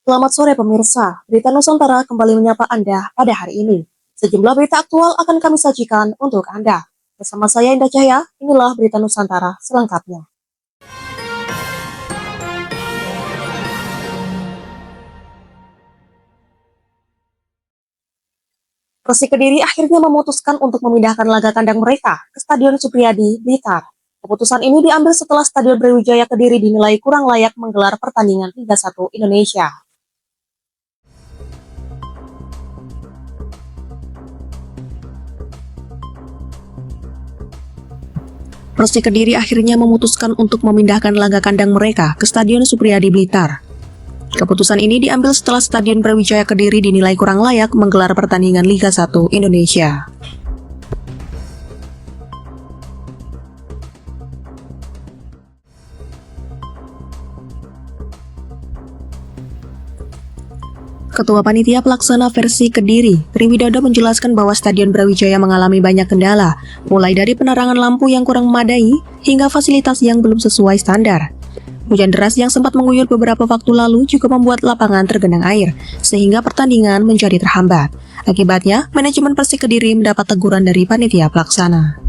Selamat sore pemirsa, Berita Nusantara kembali menyapa Anda pada hari ini. Sejumlah berita aktual akan kami sajikan untuk Anda. Bersama saya Indah Cahya, inilah Berita Nusantara selengkapnya. Persik Kediri akhirnya memutuskan untuk memindahkan laga kandang mereka ke Stadion Supriyadi, Blitar. Keputusan ini diambil setelah Stadion Brawijaya Kediri dinilai kurang layak menggelar pertandingan Liga 1 Indonesia. Persik Kediri akhirnya memutuskan untuk memindahkan laga kandang mereka ke Stadion Supriyadi Blitar. Keputusan ini diambil setelah Stadion Brawijaya Kediri dinilai kurang layak menggelar pertandingan Liga 1 Indonesia. Ketua Panitia Pelaksana versi Kediri, Triwidodo menjelaskan bahwa Stadion Brawijaya mengalami banyak kendala, mulai dari penerangan lampu yang kurang memadai hingga fasilitas yang belum sesuai standar. Hujan deras yang sempat mengguyur beberapa waktu lalu juga membuat lapangan tergenang air, sehingga pertandingan menjadi terhambat. Akibatnya, manajemen Persik Kediri mendapat teguran dari Panitia Pelaksana.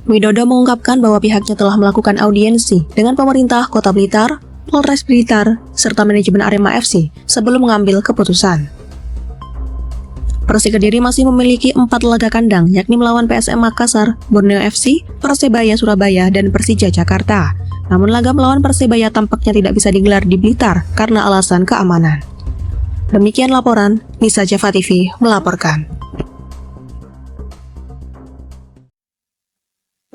Widodo mengungkapkan bahwa pihaknya telah melakukan audiensi dengan pemerintah Kota Blitar, Polres Blitar, serta manajemen Arema FC sebelum mengambil keputusan. Persik Kediri masih memiliki 4 laga kandang, yakni melawan PSM Makassar, Borneo FC, Persebaya Surabaya, dan Persija Jakarta. Namun laga melawan Persebaya tampaknya tidak bisa digelar di Blitar karena alasan keamanan. Demikian laporan, Nisa Java TV melaporkan.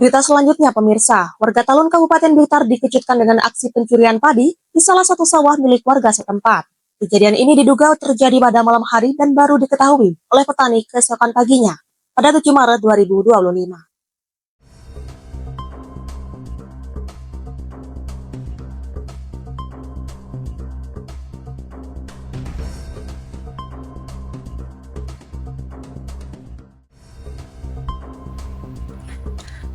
Berita selanjutnya pemirsa, warga Talun Kabupaten Blitar dikejutkan dengan aksi pencurian padi di salah satu sawah milik warga setempat. Kejadian ini diduga terjadi pada malam hari dan baru diketahui oleh petani keesokan paginya pada 7 Maret 2025.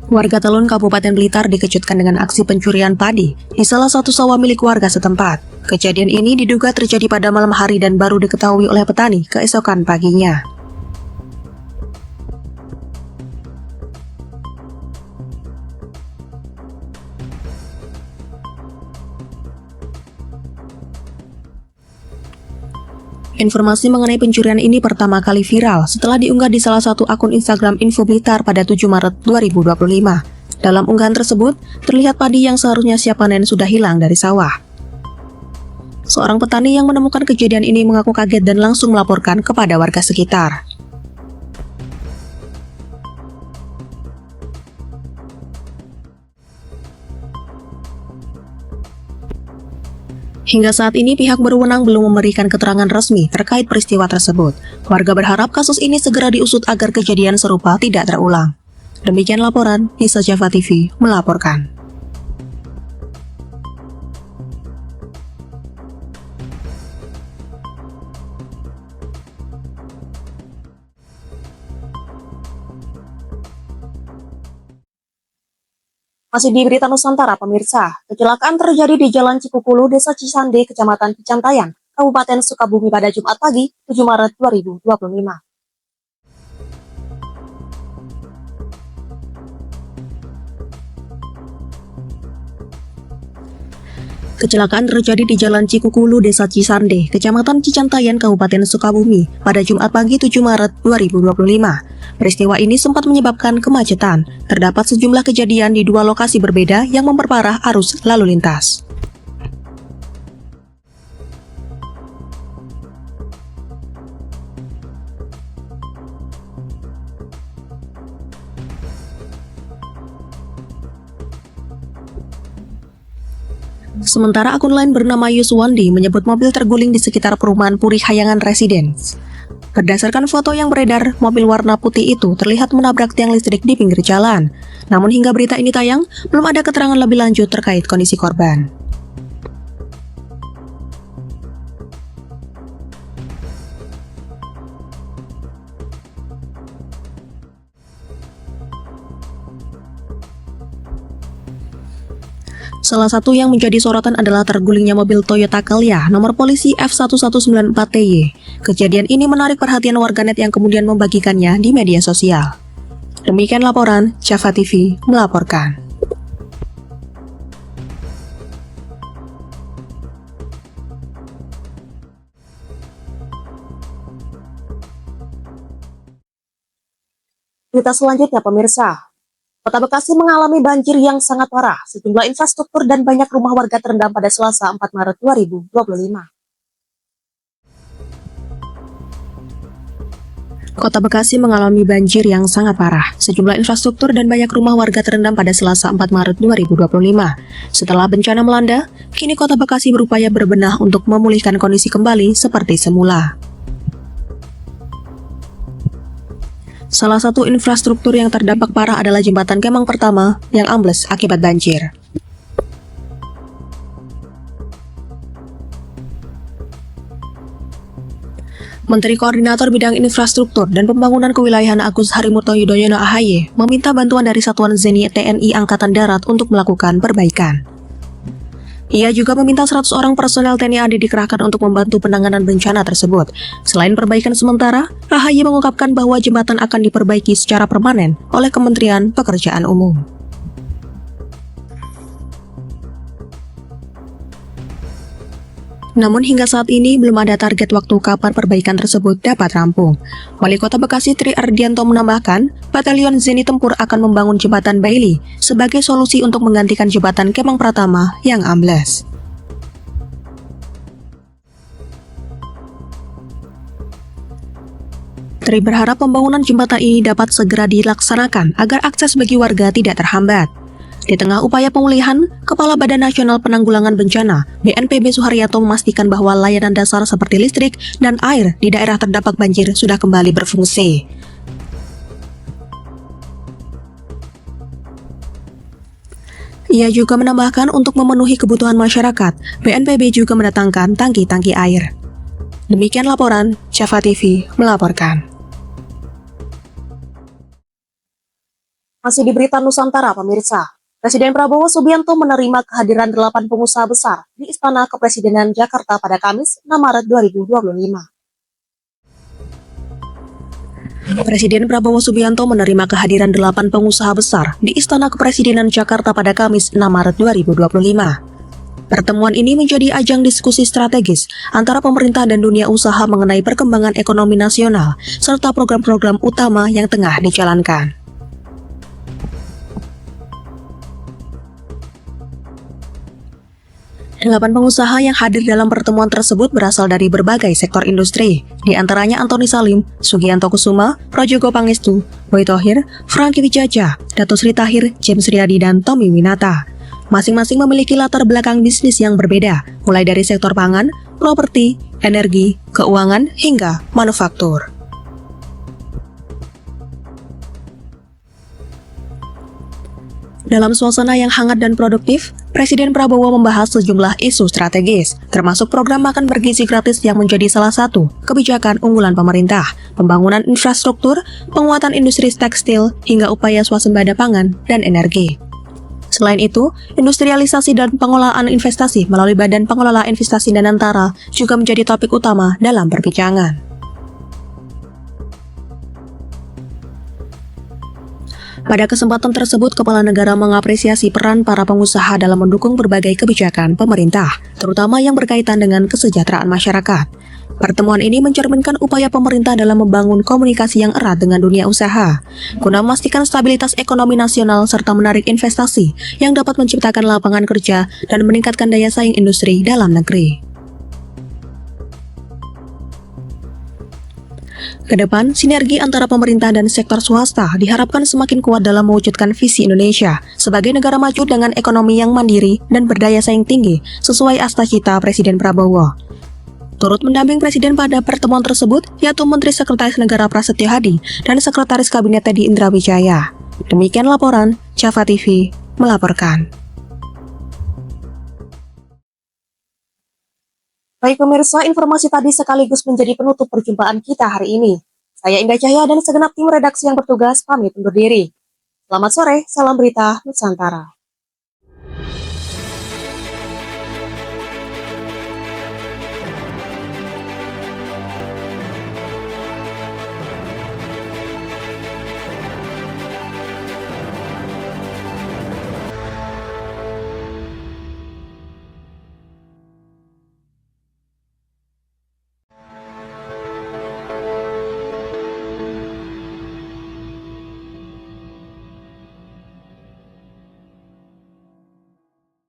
Warga Talun Kabupaten Blitar dikejutkan dengan aksi pencurian padi di salah satu sawah milik warga setempat. Kejadian ini diduga terjadi pada malam hari dan baru diketahui oleh petani keesokan paginya. Informasi mengenai pencurian ini pertama kali viral setelah diunggah di salah satu akun Instagram Info Blitar pada 7 Maret 2025. Dalam unggahan tersebut, terlihat padi yang seharusnya siap panen sudah hilang dari sawah. Seorang petani yang menemukan kejadian ini mengaku kaget dan langsung melaporkan kepada warga sekitar. Hingga saat ini pihak berwenang belum memberikan keterangan resmi terkait peristiwa tersebut. Warga berharap kasus ini segera diusut agar kejadian serupa tidak terulang. Demikian laporan, Nisa Java TV melaporkan. Masih di Berita Nusantara, pemirsa. Kecelakaan terjadi di Jalan Cikukulu, Desa Cisande, Kecamatan Cicantayan, Kabupaten Sukabumi pada Jumat pagi, 7 Maret 2025. Kecelakaan terjadi di Jalan Cikukulu, Desa Cisande, Kecamatan Cicantayan, Kabupaten Sukabumi, pada Jumat pagi 7 Maret 2025. Peristiwa ini sempat menyebabkan kemacetan. Terdapat sejumlah kejadian di dua lokasi berbeda yang memperparah arus lalu lintas. Sementara akun lain bernama Yuswandi menyebut mobil terguling di sekitar perumahan Puri Hayangan Residence. Berdasarkan foto yang beredar, mobil warna putih itu terlihat menabrak tiang listrik di pinggir jalan. Namun hingga berita ini tayang, belum ada keterangan lebih lanjut terkait kondisi korban. Salah satu yang menjadi sorotan adalah tergulingnya mobil Toyota Calya nomor polisi F1194TY. Kejadian ini menarik perhatian warganet yang kemudian membagikannya di media sosial. Demikian laporan, Java TV melaporkan. Berita selanjutnya, pemirsa. Kota Bekasi mengalami banjir yang sangat parah. Sejumlah infrastruktur dan banyak rumah warga terendam pada Selasa 4 Maret 2025. Kota Bekasi mengalami banjir yang sangat parah. Sejumlah infrastruktur dan banyak rumah warga terendam pada Selasa 4 Maret 2025. Setelah bencana melanda, kini Kota Bekasi berupaya berbenah untuk memulihkan kondisi kembali seperti semula. Salah satu infrastruktur yang terdampak parah adalah Jembatan Kemang Pertama yang ambles akibat banjir. Menteri Koordinator Bidang Infrastruktur dan Pembangunan Kewilayahan Agus Harimurti Yudhoyono (AHY) meminta bantuan dari Satuan Zeni TNI Angkatan Darat untuk melakukan perbaikan. Ia juga meminta 100 orang personel TNI AD dikerahkan untuk membantu penanganan bencana tersebut. Selain perbaikan sementara, AHY mengungkapkan bahwa jembatan akan diperbaiki secara permanen oleh Kementerian Pekerjaan Umum. Namun hingga saat ini belum ada target waktu kapan perbaikan tersebut dapat rampung. Wali Kota Bekasi Tri Ardianto menambahkan, Batalion Zeni Tempur akan membangun jembatan Bailey sebagai solusi untuk menggantikan jembatan Kemang Pratama yang ambles. Tri berharap pembangunan jembatan ini dapat segera dilaksanakan agar akses bagi warga tidak terhambat. Di tengah upaya pemulihan, Kepala Badan Nasional Penanggulangan Bencana (BNPB) Suharyanto memastikan bahwa layanan dasar seperti listrik dan air di daerah terdampak banjir sudah kembali berfungsi. Ia juga menambahkan untuk memenuhi kebutuhan masyarakat, BNPB juga mendatangkan tangki-tangki air. Demikian laporan, Java TV melaporkan. Masih di berita Nusantara, pemirsa. Presiden Prabowo Subianto menerima kehadiran 8 pengusaha besar di Istana Kepresidenan Jakarta pada Kamis 6 Maret 2025. Presiden Prabowo Subianto menerima kehadiran 8 pengusaha besar di Istana Kepresidenan Jakarta pada Kamis 6 Maret 2025. Pertemuan ini menjadi ajang diskusi strategis antara pemerintah dan dunia usaha mengenai perkembangan ekonomi nasional serta program-program utama yang tengah dijalankan. Delapan pengusaha yang hadir dalam pertemuan tersebut berasal dari berbagai sektor industri, di antaranya Antoni Salim, Sugianto Kusuma, Prajogo Pangestu, Boy Thohir, Franky Wijaya, Dato Sri Tahir, James Riyadi, dan Tommy Winata. Masing-masing memiliki latar belakang bisnis yang berbeda, mulai dari sektor pangan, properti, energi, keuangan, hingga manufaktur. Dalam suasana yang hangat dan produktif, Presiden Prabowo membahas sejumlah isu strategis, termasuk program makan bergizi gratis yang menjadi salah satu kebijakan unggulan pemerintah, pembangunan infrastruktur, penguatan industri tekstil, hingga upaya swasembada pangan dan energi. Selain itu, industrialisasi dan pengelolaan investasi melalui Badan Pengelola Investasi Danantara juga menjadi topik utama dalam perbincangan. Pada kesempatan tersebut, Kepala Negara mengapresiasi peran para pengusaha dalam mendukung berbagai kebijakan pemerintah, terutama yang berkaitan dengan kesejahteraan masyarakat. Pertemuan ini mencerminkan upaya pemerintah dalam membangun komunikasi yang erat dengan dunia usaha, guna memastikan stabilitas ekonomi nasional serta menarik investasi yang dapat menciptakan lapangan kerja dan meningkatkan daya saing industri dalam negeri. Kedepan, sinergi antara pemerintah dan sektor swasta diharapkan semakin kuat dalam mewujudkan visi Indonesia sebagai negara maju dengan ekonomi yang mandiri dan berdaya saing tinggi sesuai cita-cita Presiden Prabowo. Turut mendamping Presiden pada pertemuan tersebut yaitu Menteri Sekretaris Negara Prasetyo Hadi dan Sekretaris Kabinet Teddy Indra Wijaya. Demikian laporan, Java TV melaporkan. Baik pemirsa, informasi tadi sekaligus menjadi penutup perjumpaan kita hari ini. Saya Indah Cahya dan segenap tim redaksi yang bertugas pamit undur diri. Selamat sore, salam berita Nusantara.